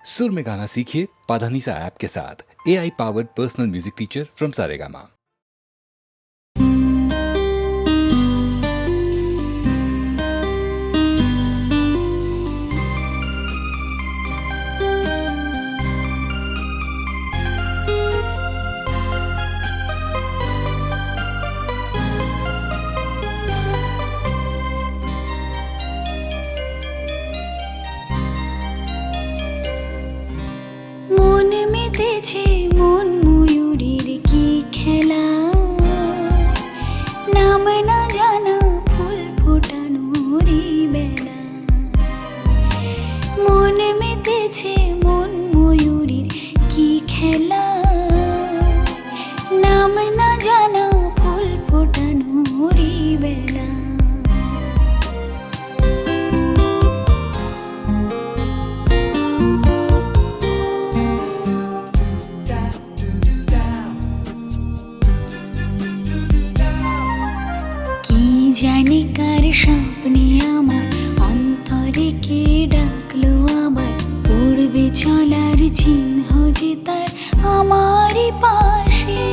सुर में गाना सीखिए पाधानीसा ऐप के साथ। AI powered personal music teacher from Saregama. মন ময়ূরীর কি খেলা, নাম না জানা ফুল ফোটানোরই বেলা। মন মেতেছে মন ময়ূরীর কি খেলা, নাম না জানা ফুল ফোটানোরই বেলা। জানি কার স্বপ্নে আমার অন্তরে কে ডাকলো আবার, পড়বে চলার চিহ্ন যে তার আমারই পাশে।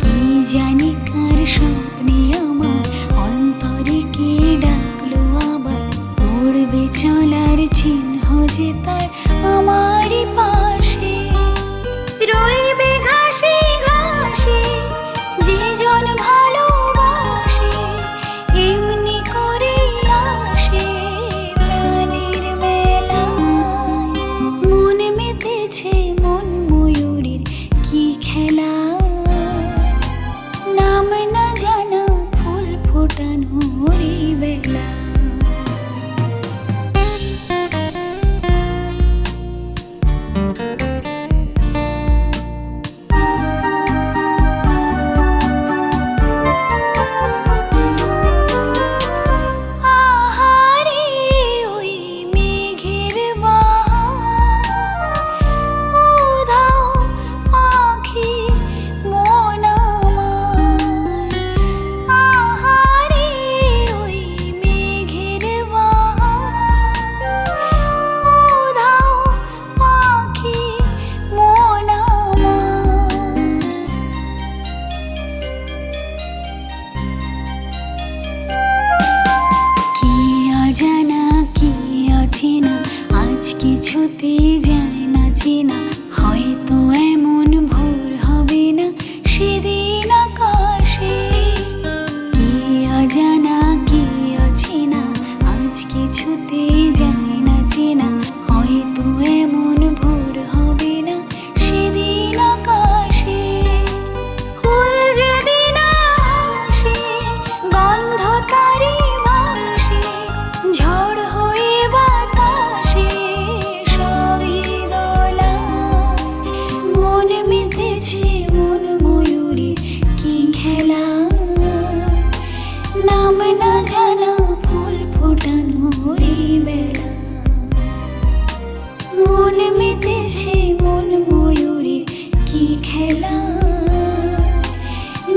কি জানি কার স্বপ্নে আমার অন্তরে কে ডাকলো আবার, পড়বে চলার চিহ্ন যে তার আমারই পাশে। রইবে ঘাসে ঘাসে যে জন ভালো খেলা, নাম না জানা ফুল ফোটানোরই বেলা। কিছুতে যায় না চেনা, হয়তো এমন ভোর হবে না সেদিন আকাশে। কি অজানা কি অচেনা, আজ কিছুতে যায় না চেনা, হয়তো এমন ভোর হবে না সেদিন আকাশে। ফুল যদি না আসে গন্ধ তারি ভাসে, ঝড় হয়ে বাতাসে মন ময়ূরী কি খেলা, নাম না জানা ফুল ফোটানোরই বেলা। মন মেতেছে মন ময়ূরীর কি খেলা,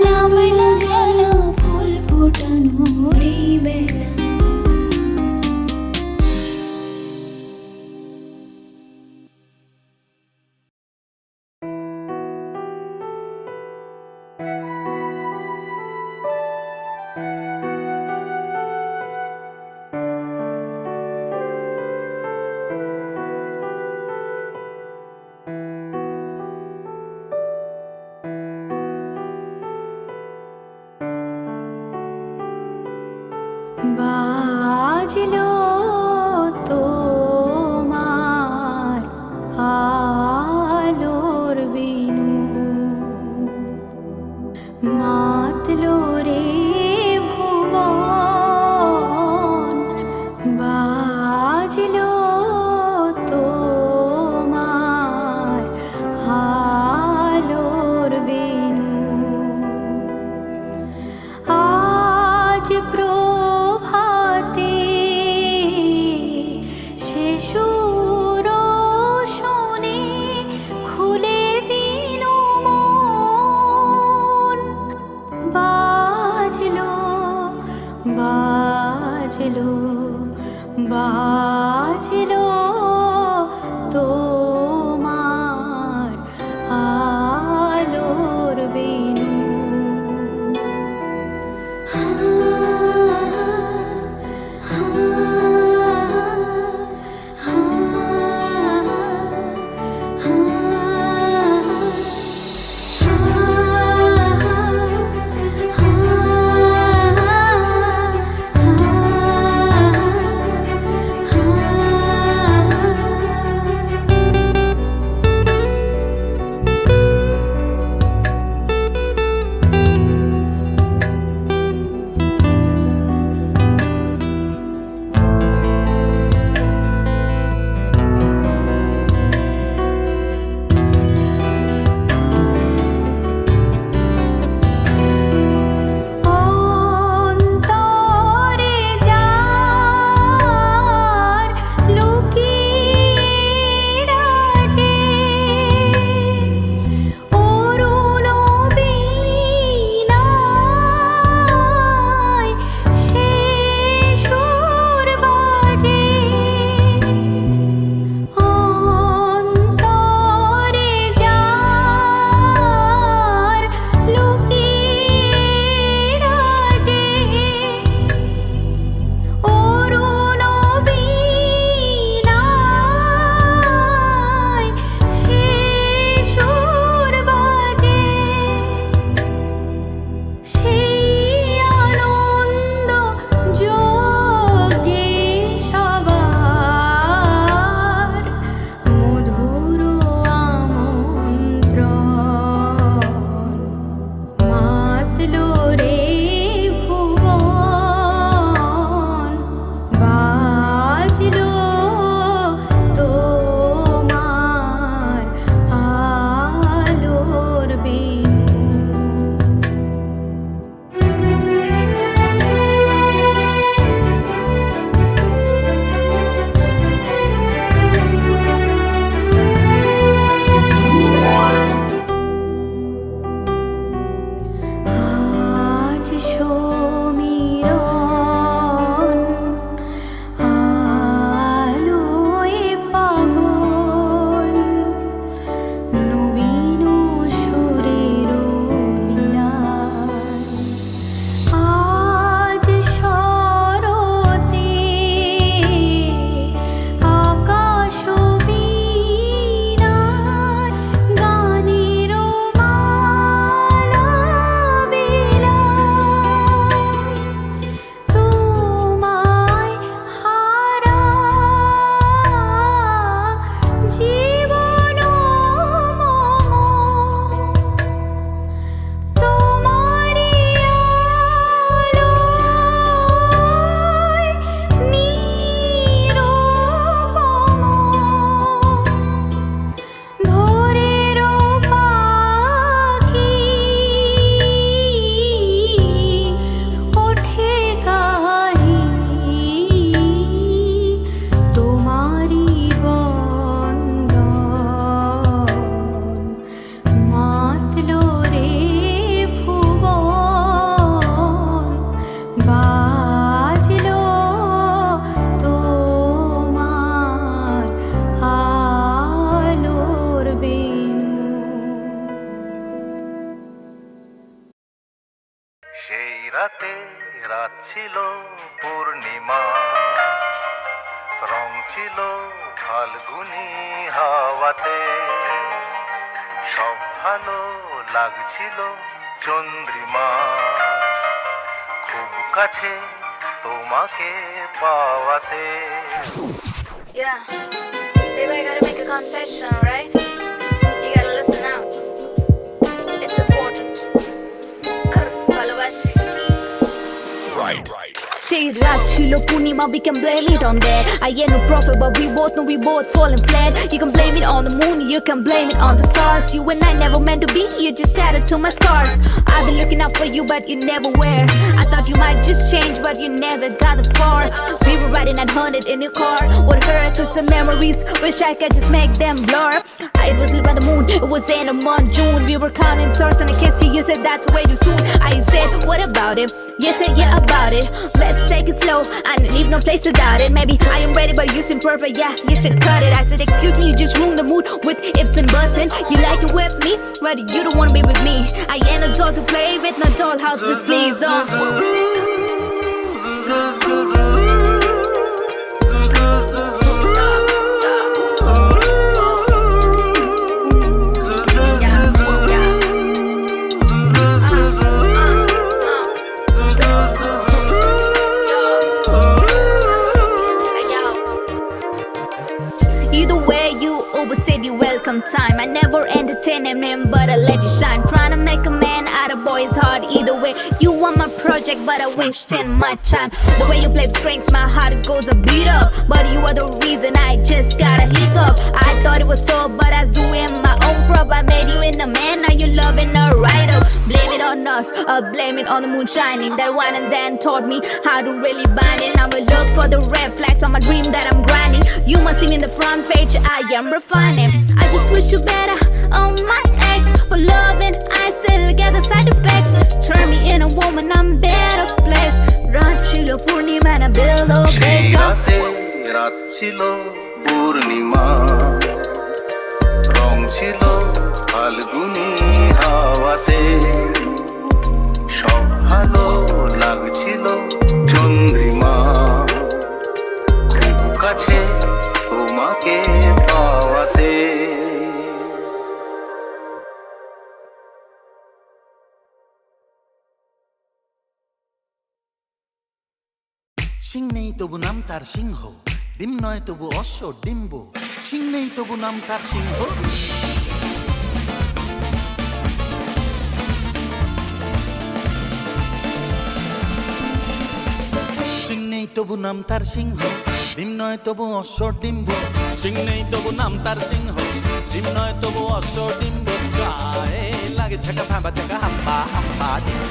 নাম না জানা ফুল ফোটানোরই বেলা। বাজলো তোমার আলোর বিনু, মাতলো রে ভুবন। বাজলো তোমার আলোর বিনু, আজ প্রভাতে ছিল পূর্ণিমা, রং ছিল ফাল্গুনি হাওয়াতে, সব ভালো লাগছিল চন্দ্রিমা, খুব কাছে তোমাকে পাওয়াতে। Yeah, baby, I gotta make a confession, right? You gotta listen out. It's important. ভালোবাসি। সেই রাত ছিল পূর্ণিমা, we can blame it on that. I ain't no prophet, but we both know we both falling flat. You can blame it on the moon, you can blame it on the stars. You and I never meant to be, you just added to my scars. I've been looking out for you, but you never were. I thought you might just change, but you never got the far. We were riding at 100 in your car. What hurt was the memories, wish I could just make them blur. It was lit by the moon, it was in a month, June. We were counting stars and I kissed you, you said that's way too soon. I said, what about it? You said, yeah, about it. Let's take it slow, I leave no place to doubt it. Maybe I am ready, but you seem perfect, yeah, you should cut it. I said, excuse me, you just ruined the mood with ifs and buts. And you like it with me, but you don't wanna be with me. I ain't a doll to play with, no dollhouse, miss, please, Either way, you overstayed your welcome time. I never entertain him, but I let you shine. Trying to make a man out of boy's heart. Either way, you want my project, but I wasted my time. The way you play strings, my heart goes a beat up. But you are the reason I just got a hiccup. I thought it was dope, but I was doing my own prop. I made you in a man, now you're loving a writer. Blame it on us, or blame it on the moon shining. That one and then taught me how to really bind it. Now I look for the red flags on my dream that I'm grinding. You must see me in the front page, I am refining. I just wish you better on my ex. For loving, I still get the side effects. Turn me in a woman, I'm better place. Rachilo Purnima na build a সেই base. রাতে রাত ছিল পূর্ণিমা, রং ছিল ফাল্গুনি হাওয়াতে, সব ভালো লাগছিল চন্দ্রিমা, খুব কাছে তোমাকে পাওয়াতে। সিং নেই তবু নাম তার সিংহ, ডিম নয় তবু অশ্ব ডিম্ব। সিং নেই তবু নাম তার সিংহ। সিং নেই তবু নাম তার সিংহ, ডিম নয় তবু অশ্ব ডিম্ব। সিং নেই তবু নাম তার সিংহ, ডিম নয় তবু অশ্ব ডিম্ব। গায়ে লাগে ছাকা ফাঁবা চাকা হাম্পা হাম্পা ডিম্ব।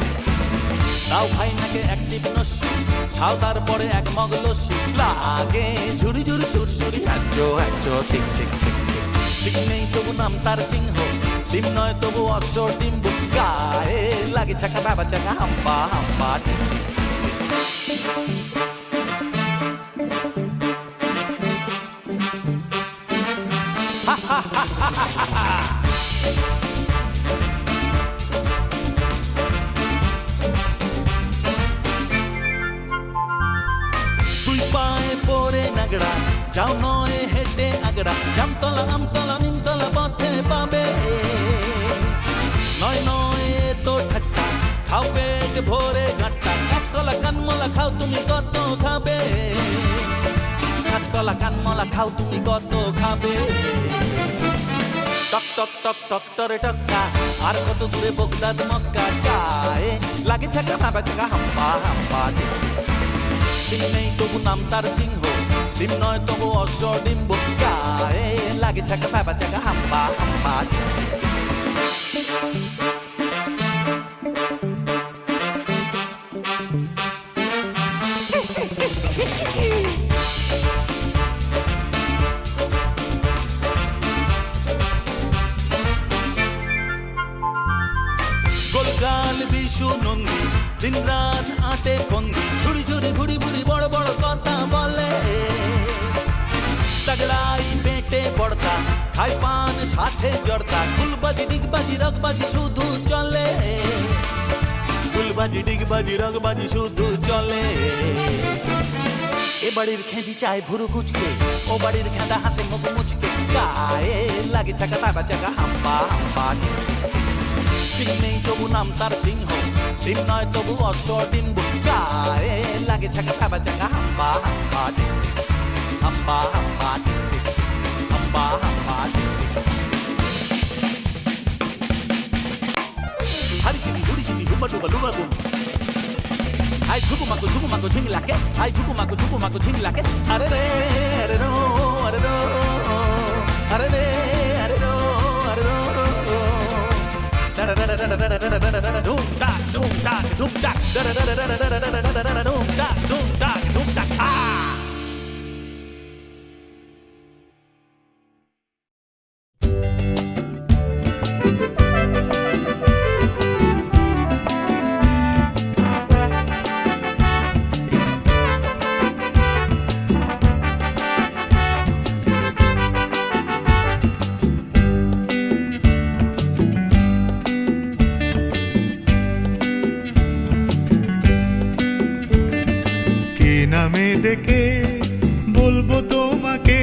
দাও ভাই নাকে অ্যাক্টিভ নস্যি, খাও তারপরে এক মগ লস্যি। লাগে ঝুড়ি ঝুড়ি সুর সুরি হ্যাচো হ্যাচো ঠিক ঠিক ঠিক ঠিক। সিং নেই তবু নাম তার সিংহ, ডিম নয় তবু অশ্ব ডিম্ব। গায়ে লাগে ছাকা বাবা চাকা হাম্পা হাম্পা ডিম্ব। তুই পায়ে পরে নাগড়া, যাও নয় হেঁটে আগড়া। জামতলা আমতলা নিমতলা পথে পাবে, নয় নয় তো ঠাট্টা। খাও পেট ভরে ঘাট্টা, কাঁচকলা কানমলা খাও তুমি কত খাবে। কাঁচকলা কানমলা খাও তুমি কত খাবে। টক টক টক টক টরে টক্কা, আর কত দূরে বগদাদ মক্কা। গায়ে লাগে ছাকা ভাবা চাকা হাম্পা হাম্পা। সিং নেই তবু নাম তার সিংহ, ডিম নয় তবু অশ্ব ডিম্ব। গায়ে লাগে ছাকা ভাবা চাকা হাম্পা হাম্পা। গোলগাল বিশু নন্দী, দিন রাত আটে বন্দি। ঝুড়ি ঝুড়ি ভুড়ি ভুড়ি বড় বড় কথা বলে। তগড়াই পেটে পড়তা, খাই পান সাথে জর্দা। গুলবাজি ডিগবাজি রগবাজি শুধু চলে। ফুলবাজি ডিগবাজি রগবাজি শুধু চলে। এ বাড়ির খেঁদি চায় ভুরু কুচকে, ও বাড়ির খেঁদা হাসে মুখ মুচকে, গায়ে লাগে চাকা তাবা চাকা হাম্পা হাম্পা। সিং নেই তবু নাম তার সিংহ, ডিম নয় তবু অশ্ব ডিম্ব, গায়ে লাগে চাকা তাবা চাকা হাম্পা হাম্পা হাম্পা হাম্পা হাম্পা হাম্পা। হারি চিনি হুড়ি চিনি হুবা ডুবা ডুবা গুম, আই ঝুকু মাকু ঝিঙ্গি লাকে, আই ঝুকু মাকু ঝিঙ্গি লাকে। আরে রে আরে রো আরে রো আরে রে আরে রো আরে রো ধুম ডাক ধুম ডাক ধুম ডাক ধুম ডাক ধুম ডাক ধুম ডাক। নামে ডেকে বলবো তোমাকে,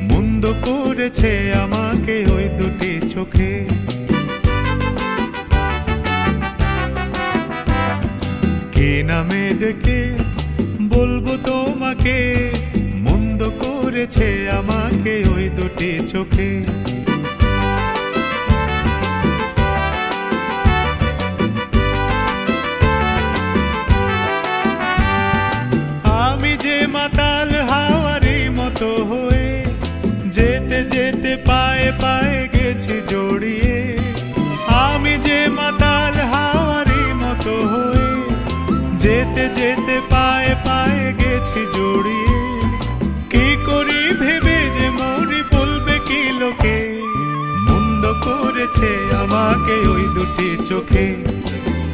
মন্দ করেছে আমাকে ওই দুটি চোখে। কে নামে ডেকে বলবো তোমাকে, মন্দ করেছে আমাকে ওই দুটি চোখে। মাতাল হাওয়ারি মতো হয়ে যেতে যেতে পায়ে পায়ে গেছি জড়িয়ে। আমি যে মাতাল হাওয়ারি মতো হয়ে যেতে যেতে পায়ে পায়ে গেছি জড়িয়ে। কি করি ভেবে যে মরি বলবে কি লোকে, মন্দ করেছে আমাকে ওই দুটি চোখে।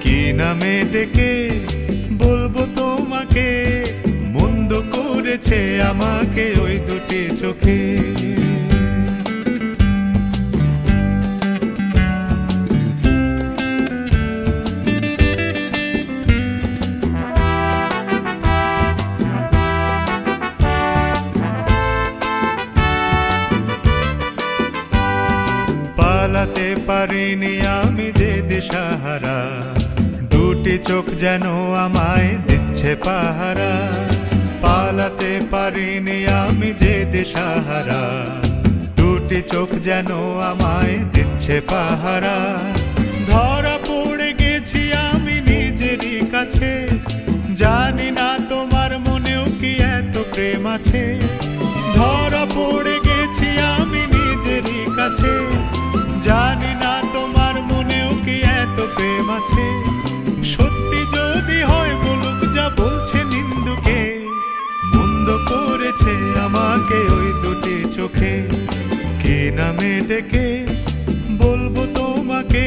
কি নামে ডেকে বলবো তোমাকে, মন্দ করেছে আমাকে ওই দুটি চোখে। পালাতে পারিনি আমি যে দিশাহারা, দুটি চোখ যেন আমায় দিচ্ছে পাহারা। পালাতে পারিনি আমি যে দিশাহারা, দুটি চোখ যেন আমায় দিচ্ছে পাহারা। ধরা পড়ে গেছি আমি নিজেরই কাছে, জানি না তোমার মনেও কি এত প্রেম আছে। ধরা পড়ে গেছি আমি নিজেরই কাছে, জানি না তোমার মনেও কি এত প্রেম আছে। সত্যি যদি হয় বলুক যা বলছে নিন্দুকে, মন্দ করেছে আমাকে ওই দুটি চোখে। কে নামে ডেকে বলবো তোমাকে,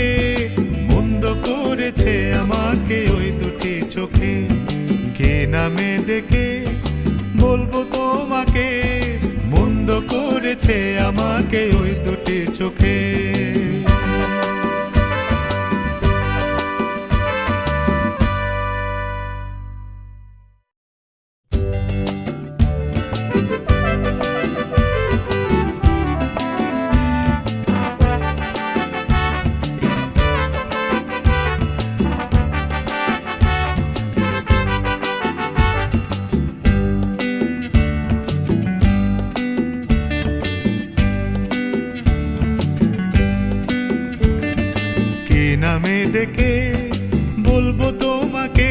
মন্দ করেছে আমাকে ওই দুটি চোখে। কে নামে ডেকে বলবো তোমাকে, মন্দ করেছে আমাকে ওই দুটি চোখে। নামে ডেকে বলবো তোমাকে,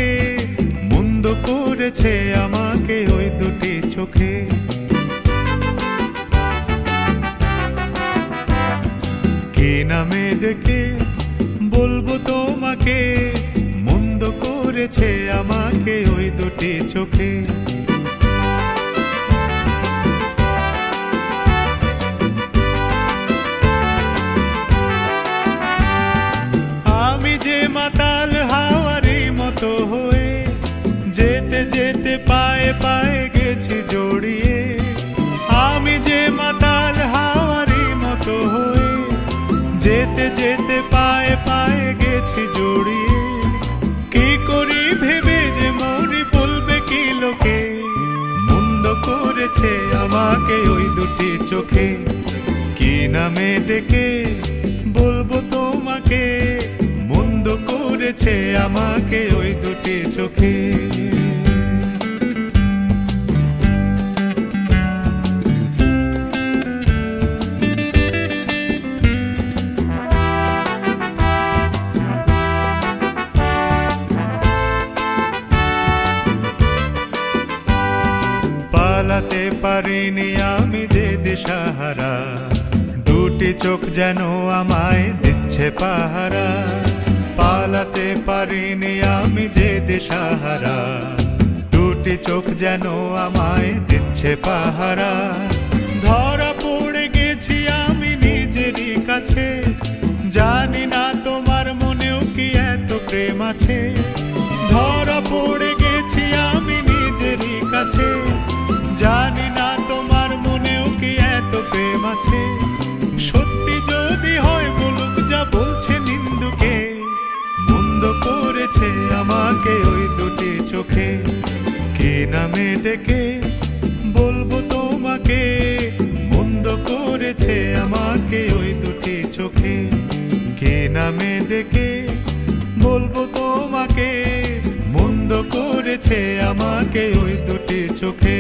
মন্দ করেছে আমাকে ওই দুটি চোখে। কে নামে ডেকে বলবো তোমাকে, মন্দ করেছে আমাকে ওই দুটি চোখে। মাতাল হাওয়ারি মতো হয়ে যেতে যেতে পায়ে পায়ে গেছি জড়িয়ে। আমি যে মাতাল হাওয়ারি মতো হয়ে যেতে যেতে পায়ে পায়ে গেছি জড়িয়ে। কে লোকে, মন্দ করেছে আমাকে ওই দুটি চোখে। কি নামে ডেকে বলবো তোমাকে, মন্দ করেছে আমাকে ওই দুটি চোখে। পালাতে পারিনি আমি যে দিশাহারা, দুটি চোখ যেন আমায় দিচ্ছে পাহারা। পালাতে পারিনি আমি যে দিশাহারা, দুটি চোখ যেন আমায় দিচ্ছে পাহারা। ধরা পড়ে গেছি আমি নিজেরই কাছে, জানি না তোমার মনেও কি এত প্রেম আছে। ধরা পড়ে গেছি আমি নিজেরই কাছে, জানি না তোমার মনেও কি এত প্রেম আছে। সত্যি যদি হয় বলুক যা বলছে নিন্দুকে, মন্দ করেছে আমাকে ওই দুটি চোখে। কি নামে ডেকে বলবো তোমাকে, মন্দ করেছে আমাকে ওই দুটি চোখে। কি নামে ডেকে বলবো তোমাকে, মন্দ করেছে আমাকে ওই দুটি চোখে।